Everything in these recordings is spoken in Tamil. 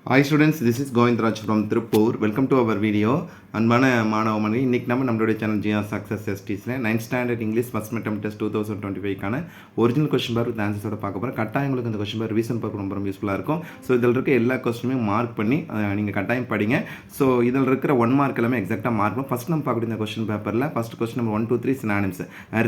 Hi students, this is Govindraj from Tirupur. Welcome to our video. அன்பான மாணவ மாணவி, இன்றைக்கி நம்மளுடைய சேனல் ஜிஆர் சக்ஸஸ் எஸ்டிஸில் 9th standard English first midterm test 2025க்கான ஒரிஜினல் கொஸ்டின் பேர் வித் ஆன்சர்ஸோட பார்க்க போகிறோம். கட்டாயம் உங்களுக்கு இந்த கொஸ்டின் பேர் ரிவிஷன் பார்க்க ரொம்ப யூஸ்ஃபுல்லாக இருக்கும். ஸோ இதில் இருக்க எல்லா கொஸ்டினுமே மார்க் பண்ணி நீங்கள் கட்டாயம் படிங்க. ஸோ இதில் இருக்கிற 1 மார்க் எல்லாமே எக்ஸாக்டாக மார்க் பண்ணும். ஃபஸ்ட் நம்ம பார்க்கக்கூடிய இந்த கொஸ்டின் பேப்பரில் first question number 1, 2, 3 synonyms.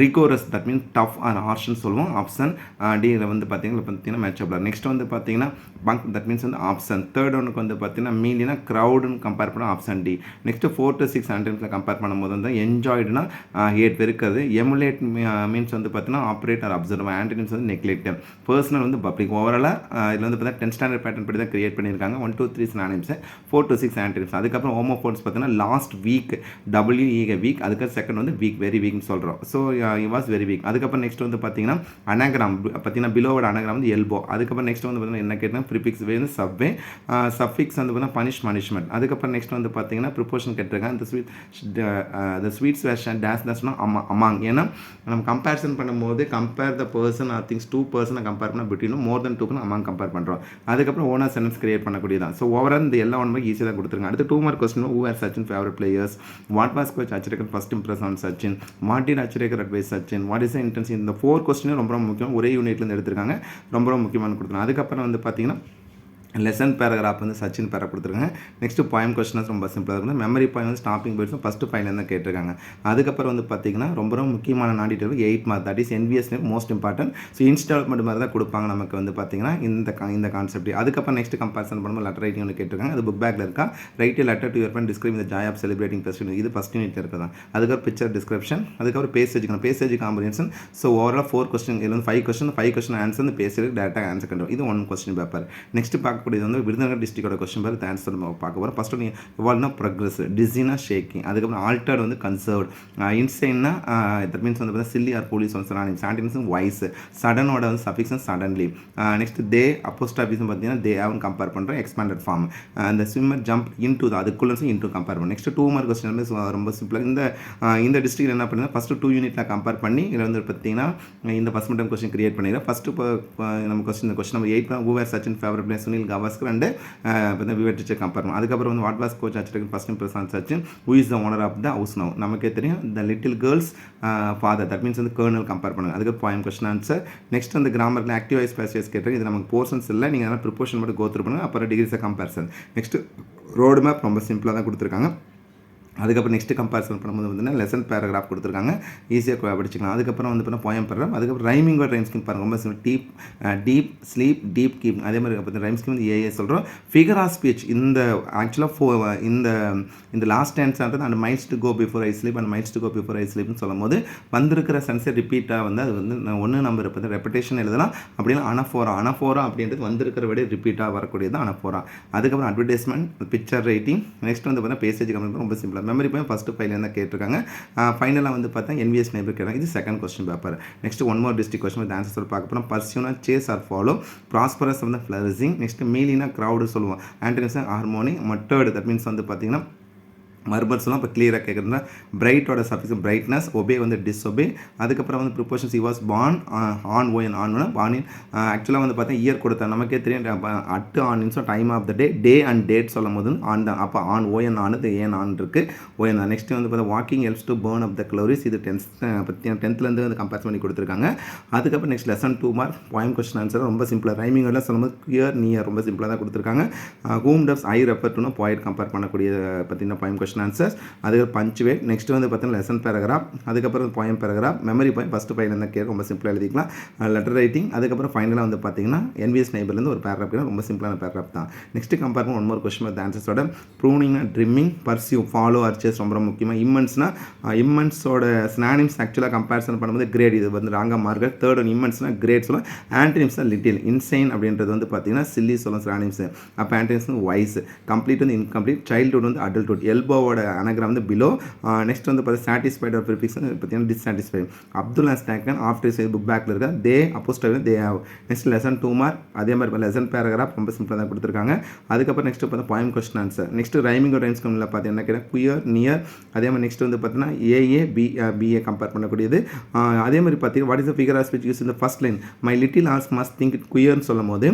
Rigorous that mean tough or ஹார்ஷ்னு சொல்லுவோம். ஆப்ஷன் டியில் வந்து பார்த்தீங்கன்னா மேட்சபிள். நெக்ஸ்ட் வந்து பார்த்தீங்கன்னா பங்க் தட் மீன்ஸ் வந்து ஆப்ஷன். தேர்ட் ஒன்றுக்கு வந்து பார்த்தீங்கன்னா மீலினா க்ரௌடுன்னு கம்பேர் பண்ண ஆப்ஷன் டி. நெக்ஸ்ட் 4 to 6 சென்டென்ஸில் கம்பேர் பண்ணும்போது வந்து என்ஜாய்டுனா ஹேட் இருக்குது. எமுலேட் மீன்ஸ் வந்து பார்த்தீங்கன்னா ஆப்ரேட் ஆர் அப்சர்வ். ஆன்டனிம்ஸ் வந்து நெக்லெக்ட். பர்சனல் வந்து பப்ளிக். ஓவராலாக இதில் வந்து பார்த்தீங்கன்னா 10th ஸ்டாண்டர்ட் பேட்டர்ன் படி தான் கிரியேட் பண்ணியிருக்காங்க. 1, 2, 3 சினானிம்ஸ், 4 to 6 ஆன்டனிம்ஸ். அதுக்கப்புறம் ஹோமோஃபோன்ஸ் பார்த்தீங்கன்னா லாஸ்ட் வீக், WE வீக். அதுக்கு செகண்ட் வந்து வீக், வெரி வீக்னு சொல்கிறோம். So he was very weak. அதுக்கப்புறம் நெக்ஸ்ட் வந்து பார்த்தீங்கன்னா அனாகிராம் பார்த்தீங்கன்னா பிலோவோட அனாகிராம் வந்து எல்போ. அதுக்கப்புறம் நெக்ஸ்ட் வந்து பார்த்தீங்கன்னா என்ன கேட்டால் ப்ரிபிக்ஸ் வந்து சப்வே. சஃபிக்ஸ் வந்து பார்த்தீங்கன்னா பனிஷ்மெண்ட். அதுக்கப்புறம் நெக்ஸ்ட் வந்து பார்த்தீங்கன்னா ப்ரிப்போஷன் கேட்டிருக்காங்க. இந்த ஸ்வீட்ஸ் வேர்ஷன் டேஸ் தஸ்னா அமாங். ஏன்னா நம்ம கம்பேரிசன் பண்ணும்போது compare the person or things 2 பர்சனை கம்பேர் பண்ண பிட்வீனும் மோர் தென் 2க்கு அமாங் கம்பேர் பண்ணுறோம். அதுக்கப்புறம் ஓனர் சென்டென்ஸ் கிரியேட் பண்ணக்கூடியதான். ஸோ ஓவரால் இந்த எல்லா 1 மார்க் ஈஸியாக தான் கொடுத்துருங்க. அடுத்து 2 mark question, who are Sachin favourite players, what was coach Achrekar first impress on Sachin, what did Achrekar advise Sachin, what is intense. இந்த 4 கொஸ்டினும் ரொம்ப முக்கியம். ஒரே யூனிட்லேருந்து எடுத்திருக்காங்க. ரொம்ப முக்கியமான கொடுத்துருங்க. அதுக்கப்புறம் வந்து பார்த்தீங்கன்னா லெசன் பேராகிராஃப் வந்து சச்சின் பேரா கொடுத்துருக்காங்க. நெக்ஸ்ட்டு பாயிண்ட் கொஸ்டின்ஸ் ரொம்ப சிம்பிளாக இருக்கும். மெமரி பாயிண்ட் வந்து ஸ்டாப்பிங் போய்ட்ஸும் ஃபஸ்ட்டு பாயிண்ட்லேருந்து தான் கேட்டிருக்காங்க. அதுக்கப்புறம் வந்து பார்த்தீங்கன்னா ரொம்ப முக்கியமான நாடிட்டர் 8 mark, that is NVS most important. So installment மாதிரி தான் கொடுப்பாங்க நமக்கு வந்து பார்த்தீங்கன்னா இந்த கான்செப்ட். அதுக்கப்புறம் நெக்ஸ்ட் கம்பேரிசன் பண்ணும்போது லெட்டர் ரைட்டிங் ஒன்று கேட்டிருக்காங்க. அது புக் பேக்கில் இருக்கா. Write letter to your friend describe the joy of celebrating festival. இது ஃபஸ்ட் யூனிட் இருக்குதான். அதுக்கப்புறம் பிக்சர் டிஸ்கிரிப்ஷன், அதுக்கப்புறம் passage combination. So overall 4 question, இது வந்து 5 கொஸ்டின் ஆன்சர் வந்து பேசுறது டேரெக்டாக ஆன்சர் பண்ணுறோம். இது 1 கொஸ்டின் பேப்பர். நெக்ஸ்ட் பார்க்கக்கூடியது வந்து விருதுநகர் டிஸ்ட்ரிக்டோட கொஸ்டின் பேர் ஆன்சர் நம்ம பார்க்க போகிறோம். ஃபஸ்ட்டு நீங்கள் எவால்வ்னா ப்ரக்ரஸ், டிஸினா ஷேக்கிங், அதுக்கப்புறம் ஆல்டர்ட் வந்து கன்சர்வ்ட், இன்சைன்னா தட் மீன்ஸ் வந்து பார்த்தீங்கன்னா சில்லி ஆர் போலீஸ் வந்து ஆன்டிம்ஸ் வாய்ஸ், சடனோட வந்து சஃபிக்ஸ் சடன்லி. நெக்ஸ்ட் தே அப்போஸ்டாஃபிஸ் பார்த்தீங்கன்னா தே ஹேவ் கம்பேர் பண்ணுறோம் எக்ஸ்பேண்டட் ஃபார்ம். இந்த ஸ்விம்மர் ஜம்ப் இன்டூ அதுக்குள்ள இன்டூ கம்பேர் பண்ணும். நெக்ஸ்ட் 2 மார்க் கொஸ்டின் வந்து ரொம்ப சிம்பிளாக இந்த டிஸ்ட்ரிக்ட் என்ன பண்ணுறது, ஃபஸ்ட்டு 2 யூனிட்டில் கம்பேர் பண்ணி இதில் வந்து பார்த்தீங்கன்னா இந்த ஃபஸ்ட் மிட்டம் கொஸ்டின் கிரியேட் பண்ணிடுறோம். ஃபஸ்ட்டு நம்ம question number 8 who are Sachin favourite player Sunil Gavaskar and teacher compare பண்ணும். அதுக்கப்புறம் வந்து what was coach Achrekar first impress on Sachin, who is the owner of the house now. நமக்கே தெரியும் the little girls father, that means வந்து கர்னல் கம்பேர் பண்ணுங்க. அதுக்கு பாயிண்ட் கொஸ்டின் ஆன்சர். நெக்ஸ்ட் வந்து கிராமரில் ஆக்டிவ் வாய்ஸ் பேசிவ் வாய்ஸ் கேட்டேன். இது நமக்கு போர்ஷன்ஸ் இல்லை, நீங்கள் அதனால் ப்ரிப்போர்ஷன் மட்டும் கோத்ரூ பண்ணுங்கள். அப்புறம் degrees of comparison. Next road map ரொம்ப சிம்பிளாக தான் கொடுத்துருக்காங்க. அதுக்கப்புறம் நெக்ஸ்ட் கம்பேரிசன் பண்ணும்போது வந்து லெசன் பேராகிராஃப் கொடுத்துருக்காங்க, ஈஸியாக படிச்சுக்கலாம். அதுக்கப்புறம் வந்து பார்த்தீங்கன்னா போயம் பேராகிராஃப், அதுக்கப்புறம் ரைமிங் ரைம் ஸ்கீம் பாருங்கள் ரொம்ப டீப் ஸ்லீப் டீப் கீப். அதே மாதிரி பார்த்தீங்கன்னா ரைம் ஸ்கீம் வந்து ஏஏ சொல்கிறோம். ஃபிகர் ஆஃப் ஸ்பீச் இந்த ஆக்சுவலாக இந்த last answer and miles to go before I sleep and miles to go before I ஸ்லீப்னு சொல்லும் போது வந்திருக்கிற சென்ஸை ரிப்பீட்டாக வந்து அது வந்து ஒன்று நம்பர் இப்போ ரெப்படேஷன் எழுதலாம். அப்படின்னா அனஃபோரா அப்படின்றது வந்திருக்கிற விட ரிப்பீட்டாக வரக்கூடியது அனஃபோரா. அதுக்கப்புறம் அட்வர்டைஸ்மெண்ட், பிக்சர் ரைட்டிங். நெக்ஸ்ட் வந்து பார்த்தீங்கன்னா பேசேஜ் கம்பெனி ரொம்ப சிம்பிளாக மெமரி போய் ஃபஸ்ட்டு ஃபைலில் தான் கேட்டிருக்காங்க. ஃபைனலாக வந்து பார்த்தா என்விஎஸ் நெய்பர் கேட்டாங்க. இது second question paper. Next 1 more district question with answer பார்க்க போகிறோம். பர்சியூனா சேஸ் ஆர் ஃபாலோ, ப்ராஸ்பரஸ் வந்து ஃப்ளரிசிங். நெக்ஸ்ட் மீலினா க்ரௌடு சொல்லுவோம். ஆன்டனிம்ஸ் ஹார்மோனி, மட்டர்டு தட் மீன்ஸ் வந்து பார்த்தீங்கன்னா மர்பல்ஸ்லாம் இப்போ கிளியராக கேட்குறதுனா பிரைட்டோட சஃபிக்ஸ் பிரைட்னஸ், ஒபே வந்து டிஸ்ஒபே. அதுக்கப்புறம் வந்து prepositions he was born on O N ஆன்னா பார்னின். ஆக்சுவலாக வந்து பார்த்தா இயர் கொடுத்தா நமக்கே தெரியும் அட்டு ஆன் இன்ஸோ time of the day and date சொல்லும் போது ஆன் தான். அப்போ ஆன் ஓஎன் ஆனது ஏன் ஆன் இருக்குது ஓஎன் தான். நெக்ஸ்ட் வந்து பார்த்தா walking helps to burn up the calories. இது 10th வந்து கம்பேர் பண்ணி கொடுத்துருக்காங்க. அதுக்கப்புறம் நெக்ஸ்ட் lesson 2 mark point question answer ரொம்ப சிம்பிளாக ரைமிங் எல்லாம் சொல்லும்போது கியர் நியர் ரொம்ப சிம்பிளாக தான் கொடுத்துருக்காங்க. ஹூம் டஸ் ஐ ரெஃபர் டுனா பாயிண்ட் கம்பேர் பண்ணக்கூடிய பார்த்தீங்கன்னா பாயிண்ட் கொஸ்டின் ஆன்சர்ஸ். அதுக்கு பஞ்சுவேட். நெக்ஸ்ட் வந்து பார்த்தீங்கன்னா லெசன் பேராகிராஃப், அதுக்கப்புறம் poem paragraph, memory point first point இருந்தால் கேட்க ரொம்ப சிம்பிளாக எழுதிக்கலாம். லெட்டர் ரைட்டிங், அதுக்கப்புறம் ஃபைனலாக வந்து பார்த்தீங்கன்னா என்விஎஸ் நெய்பர்லேருந்து ஒரு பேராகிராஃப் ரொம்ப சிம்பிளான பேராகிராஃப் தான். நெக்ஸ்ட் கம்பேர் பண்ண 1 மோர் கொஸ்டின் வித் ஆன்சர்ஸோட ப்ரூனிங்னா ட்ரிம்மிங், பர்சியூ, ஃபாலோ, அர்ச்சஸ் ரொம்ப முக்கியமாக. இம்மன்ஸோட சினானிம்ஸ் ஆக்சுவலாக கம்பேரிசன் பண்ணும்போது கிரேட், இது வந்து ராங்கா மார்க்கெட். தேர்ட் ஒன் இம்மன்ஸ்னா கிரேட் சொல்லும். ஆன்டனிம்ஸ் லிட்டில், இன்சைன் அப்படின்றது வந்து பார்த்தீங்கன்னா சில்லி சொல்லும் சினானிம்ஸ். அப்போ ஆன்டனிம்ஸ் வந்து வைஸ், கம்ப்ளீட் வந்து இன்கம்ப்ளீட், சைல்டுஹுட் வந்து அடல்ட்ஹுட். எல்போவோட பிலோவோட அனகிராம் வந்து பிலோ. நெக்ஸ்ட் வந்து பார்த்தீங்கன்னா சாட்டிஸ்ஃபைடோட ப்ரிஃபிக்ஸ் வந்து பார்த்தீங்கன்னா dissatisfied. Abdul has taken after side book பேக்கில் இருக்க தே அப்போஸ்ட்ரோஃபி they have. Next lesson 2 mark. அதே மாதிரி லெசன் பேராகிராஃப் ரொம்ப சிம்பிளாக தான் கொடுத்துருக்காங்க. அதுக்கப்புறம் நெக்ஸ்ட் பார்த்தா poem question answer. Next rhyming rhymes கம்மில் பார்த்தீங்கன்னா கேட்டால் குயர் நியர். அதே மாதிரி நெக்ஸ்ட் வந்து பார்த்தீங்கன்னா ஏஏ பிஏ கம்பேர் பண்ணக்கூடியது. அதே மாதிரி பார்த்தீங்கன்னா what is the figure of speech use இந்த first line my little horse must think it குயர்னு சொல்லும் போது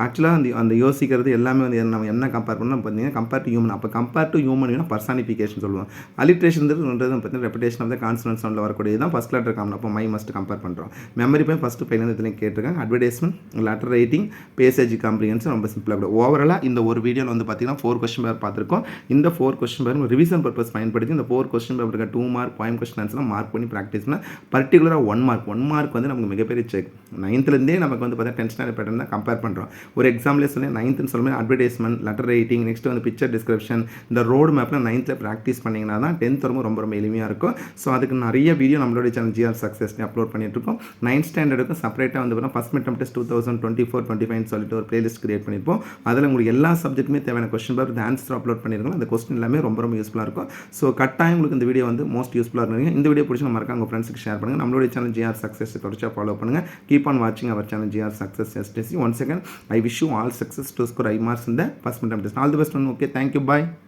ஆக்சுவலாக அந்த யோசிக்கிறது எல்லாமே வந்து நம்ம என்ன கம்பேர் பண்ணோம் பார்த்தீங்கன்னா கம்பேர் டு ஹியூமன். அப்போ கம்பேர் டு ஹியூமன் பர்சானிஃபிகேஷன் சொல்லுவோம். அலிட்ரேஷன் பார்த்தீங்கன்னா ரெப்பிடேஷன் ஆஃப் த கான்சனன்ட் சவுண்டில் வரக்கூடியது தான் ஃபர்ஸ்ட் லெட்டர் காமன். அப்போ மை மஸ்ட் கம்பேர் பண்ணுறோம். மெமரி போய் ஃபஸ்ட்டு பையன் இதுலையும் கேட்டிருக்காங்க. Advertisement, letter writing, passage comprehension ரொம்ப சிம்பிளாக கூட. ஓவராலாக இந்த ஒரு வீடியோவில் வந்து பார்த்தீங்கன்னா 4 கொஸ்டின் பேப்பர் பார்த்துருக்கோம். இந்த 4 கொஸ்டின் பேப்பர் ரிவிஷன் பர்பஸ் பயன்படுத்தி இந்த 4 question paper 2 mark point question ஆன்சர்லாம் மார்க் பண்ணி ப்ராக்டிஸ் பண்ணால் பர்டிகுலராக 1 மார்க் வந்து நமக்கு மிகப்பெரிய செக். 9th நமக்கு வந்து பார்த்தீங்கன்னா 10th ஸ்டாண்டர்ட் பேட்டர்ன் தான் கம்பேர் பண்ணுறோம். ஒரு எக்ஸாம்பிளே சொல்லி 9th சொல்லும்போது அட்வர்டைஸ்மெண்ட், லெட்டர் ரைட்டிங், நெக்ஸ்ட் வந்து பிக்சர் டிஸ்கிரிப்ஷன், இந்த ரோடு மேப்பில் 9th ப்ராக்டிஸ் பண்ணிங்கன்னா தான் 10th ரொம்ப ரொம்ப எளிமையாக இருக்கும். ஸோ அதுக்கு நிறைய வீடியோ நம்மளோட சேனல் ஜிஆர் சக்ஸஸ் அப்லோட் பண்ணிட்டு இருக்கோம். 9th ஸ்டாண்டர்டுக்கும் செப்பரேட்டாக வந்து பார்த்தீங்கன்னா ஃபர்ஸ்ட் மிட் டெஸ்ட் 2024-25 சொல்லிட்டு ஒரு பிளேலிஸ்ட் கிரியேட் பண்ணியிருப்போம். அதில் உங்களுக்கு எல்லா சப்ஜெக்ட்டுமே தேவையான கொஸ்டின் பேப்பர் ஆன்சர் அப்லோட் பண்ணியிருக்கோம். அந்த கொஸ்டின் எல்லாமே ரொம்ப ரொம்ப யூஸ்ஃபுல்லாக இருக்கும். ஸோ கட்டாயம் உங்களுக்கு இந்த வீடியோ வந்து மோஸ்ட் யூஸ்ஃபுல்லாக இருக்கும். இந்த வீடியோ பிடிச்சி மறக்காம உங்கள் ஃப்ரெண்ட்ஸுக்கு ஷேர் பண்ணுங்கள். நம்மளுடைய சேனல் ஜிஆர் சக்ஸஸ் தொடர்ச்சியாக ஃபாலோ பண்ணுங்கள். கீப் ஆன் வாட்சிங் our channel GR success STC. Once again I wish you all success to score high marks in the first midterm test. All the best. Okay, thank you. Bye.